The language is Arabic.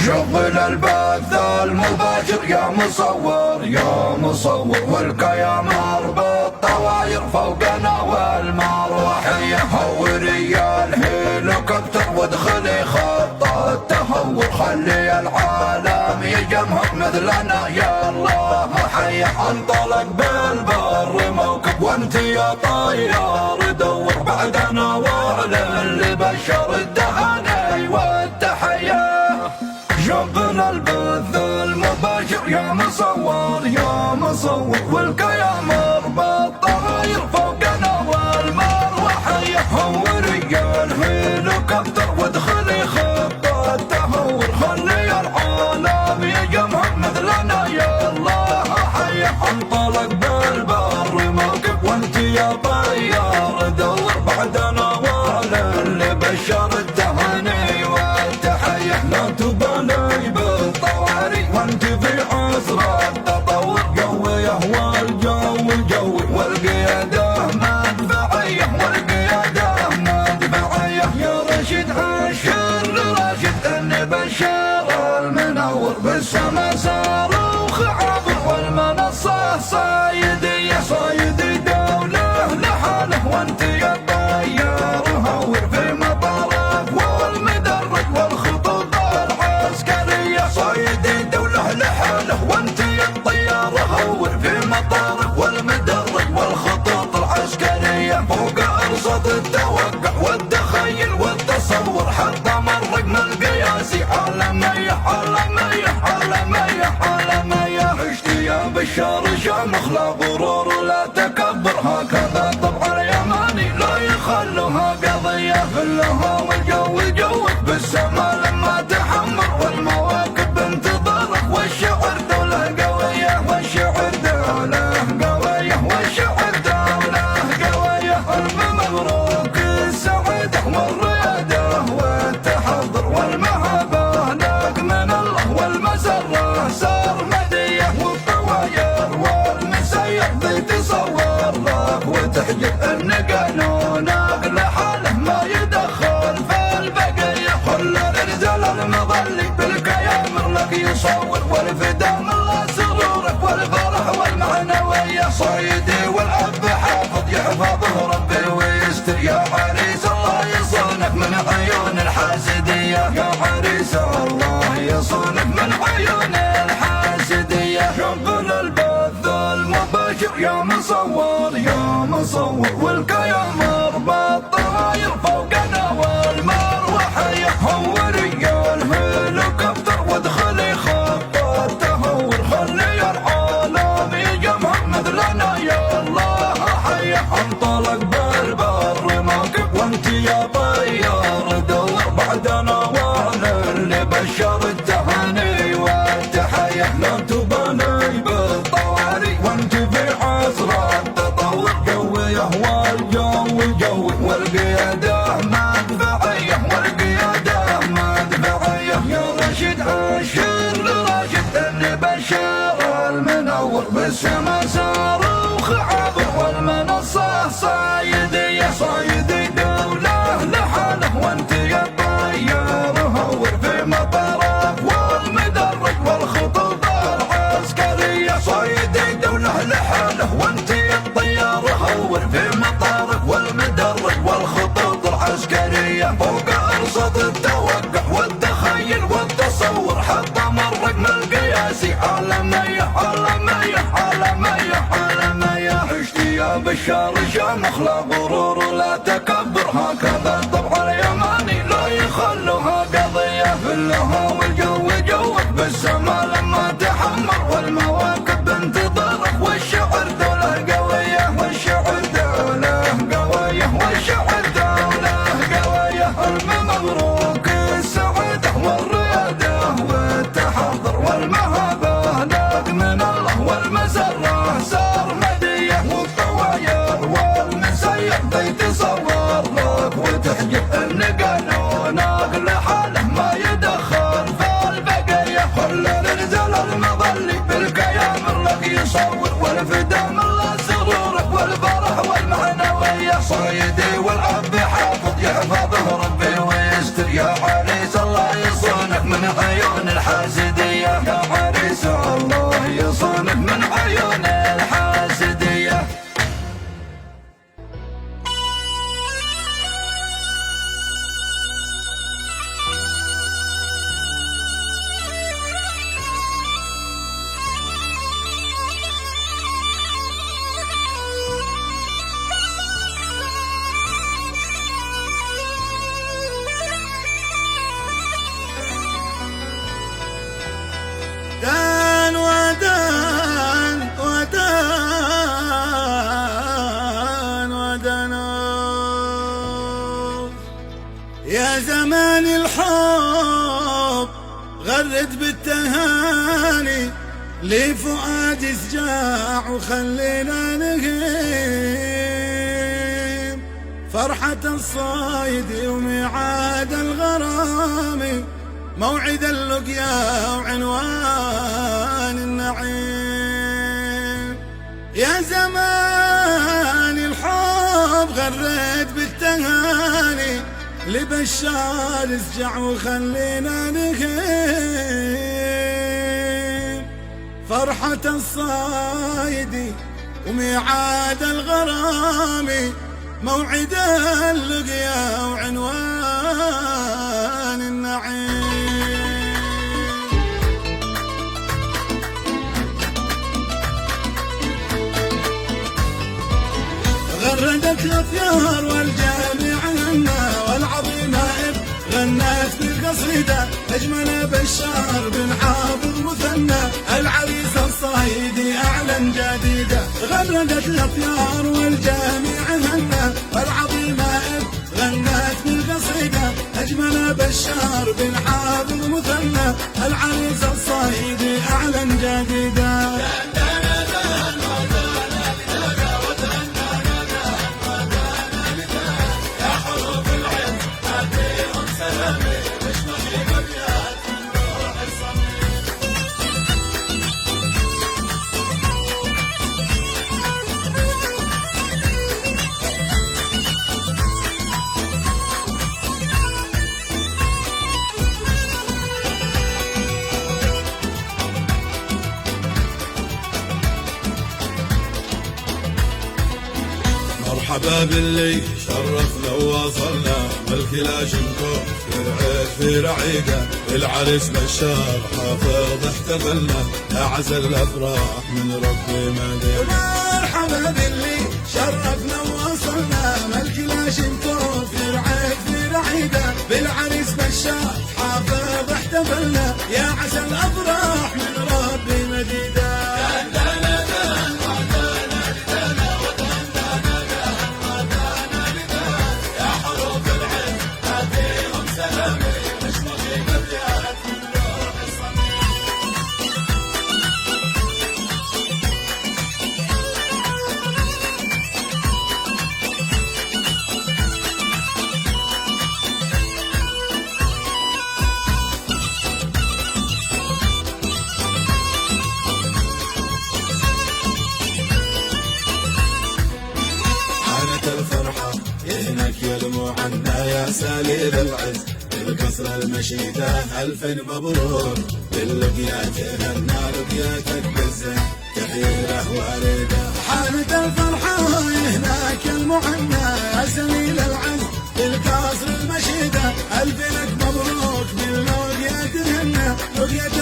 شغل البث المباشر يا مصور يا مصور، والكاميرا بالطواير فوقنا والمروحية، هوري الهليكوبتر وادخلي خط التهور، خلي العالم يجمهر مثلنا يلا حي، انطلق بالبر موكب وانت يا طيار دور بعدنا، واعلن لبشر التهاني والتحية. شغل البث المباشر يا مصور يا مصور، والكاميرا بالطواير فوقنا والمروحية، هوري الهليكوبتر وادخلي خط التهور، خلي العالم يجمهر مثلنا يلا حي، انطلق بالبر موكب وانت يا طيار دور بعدنا، واعلن لبشر التهاني والتحية. لا تبالي بالطواري وانت في عصر التطور، قويه والجو الجوي والقيادة مدفعية، والقيادة مدفعية. يا رشيد عشر راشد النبشر المنور، بالسما صاروخ عابر والمنصة صايدية، صايدي دولة لحاله وانت يا طيار هور، في مطارك والمدرج والخطوط العسكرية، صايدي دولة لحاله وانت يا الطيار هور، في مطارك والمدرج والخطوط العسكرية، فوق ارصد التوقع والتخيل والتصور، حتى الرقم القياسي عالمية عالمية عالمية عالمية. عشت يا بشار شامخ لا غرور لا تكبر، هكذا طبع اليماني لا يخلوها قضية، كلها والجو جوك بالسما لما تحمر، والمواكب انتظارك، والشعر دولة قوية، والشعر دولة قوية، والشعر دولة قوية. ألف مبروك السعادة والريادة والتحضر والمهابة لك من الله، والمسرة سرمدية، والطواير والمسير ذي تصور لك وتحيي ان قانونك لحاله ما يدخل في البقية، كل الرجال المظلي بالكيامر لك يصور، والفدام الله سرورك والفرح والمعنوية، صيدي والاب حافظ يحفظه ربي ويستر، يا عريس الله يصونك من عيون الحاسدية، يا عريس الله يصونك من عيون الحاسدية. شغل البث المباشر يا مصور يا مصور، والكاميرا بالطواير فوقنا والمروحية، هوري الهليكوبتر وادخلي خط التهور، خلي العالم يجمهر مثلنا يلا حي، انطلق بالبر موكب وانت يا طيار دور بعدنا، واعلن لبشر التهاني والتحية. لا تبالي بالطواري وانت في عصر التطور، قويه والجو الجوي والقيادة مدفعية، والقيادة مدفعية. يا رشيد عشر راشد النبشر المنور، بالسما صاروخ عابر والمنصة صايدية، صايدي دولة لحاله وانت يا طيار هور، في مطارك والمدرج والخطوط العسكرية، صايدي دولة لحاله وانت يا الطيار هور، في مطارك والمدرج والخطوط العسكرية، فوق ارصد التوقع والتخيل والتصور، حتى الرقم القياسي عالمية عالمية عالمية عالمية. عشت يا بشار شامخ لا غرور لا تكبر، هكذا طبع اليماني لا يخلوها قضية، كلها والجو جوك بالسما لما تحمر، والمواكب انتظارك، والشعر دولة قوية، والشعر دولة قوية، والشعر دولة قوية. ألف مبروك السعادة والريادة والتحضر والمهابة لك من الله، والمسرة سرمدية، والطواير والمسير ذي تصور لك وتحيي ان قانونك لحاله ما يدخل في البقية، كل الرجال المظلي بالكيامر لك يصور، والفدام الله سرورك والفرح والمعنوية، صيدي والاب حافظ يحفظه ربي ويستر، يا عريس الله يصونك من عيون الحاسدية يا عريس الله يصونك من عيون الحاسدية. دان ودان ودان ودان يا زمان الحب غرد بالتهاني لفؤاد سجاع وخلينا نهيم فرحة الصايد وميعاد الغرام موعد اللقيا وعنوان النعيم. يا زمان الحب غرد بالتهاني لبشار اسجع وخلينا نخيم فرحة الصايد وميعاد الغرام موعد اللقيا وعنوان النعيم. غردت الأطيار والجامع عنا والعظيمة غنت بالقصيدة أجمل بشار بن حافظ مثنى العريس الصايدي أعلن جديدة. غردت الأطيار والجامع عنا والعظيمة غنت بالقصيدة أجمل بشار بن حافظ مثنى العريس الصايدي أعلن جديدة. مرحبا باللي شرفنا ووصلنا والكلاشنكوف في رعيقه العريس بشار حافظ احتفلنا يا عسى الافراح من ربي مدينة. مرحبا باللي شرفنا ووصلنا والكلاشنكوف في رعيقه بالعريس بشار حافظ احتفلنا يا عسى الافراح من ربي مدينة. الفرحة يهنك يلمو عنا يا سليل العز القصر المشيدة ألف مبروك باللقيا تهنى لقياتك بالزين تحية والدة. حانت الفرحة يهناك المعنى يا سليل العز القصر المشيدة ألف مبروك باللقيا تهنى لقياتك